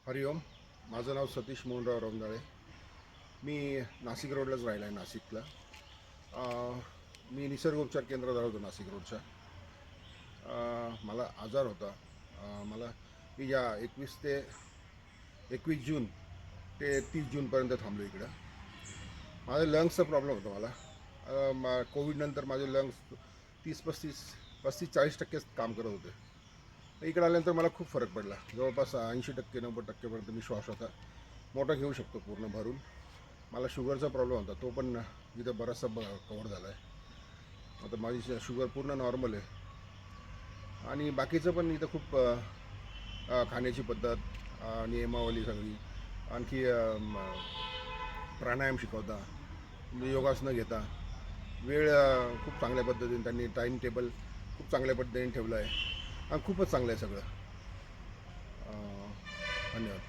हरिओम. माझं नाव सतीश मोहनराव रंगाळे. मी नाशिक रोडलाच राहिला आहे, नाशिकला. मी निसर्ग उपचार केंद्रात राहतो नाशिक रोडच्या. मला आजार होता. मला मी या 21 जून ते 30 जूनपर्यंत थांबलो इकडं. माझं लंग्सचा प्रॉब्लेम होता मला. कोविडनंतर माझे लंग्स 35-40% काम करत होते. इकडे आल्यानंतर मला खूप फरक पडला. जवळपास 80-90% मी श्वास आता मोठा घेऊ शकतो पूर्ण भरून. मला शुगरचा प्रॉब्लेम होता, तो पण इथं बराचसा कव्हर झाला आहे. आता माझी शुगर पूर्ण नॉर्मल आहे. आणि बाकीचं पण इथं खूप खाण्याची पद्धत, नियमावली सगळी, आणखी प्राणायाम शिकवता, म्हणजे योगासनं घेता. वेळ खूप चांगल्या पद्धतीने त्यांनी टाईम टेबल खूप चांगल्या पद्धतीने ठेवलं आहे आणि खूपच चांगलं आहे सगळं. धन्यवाद.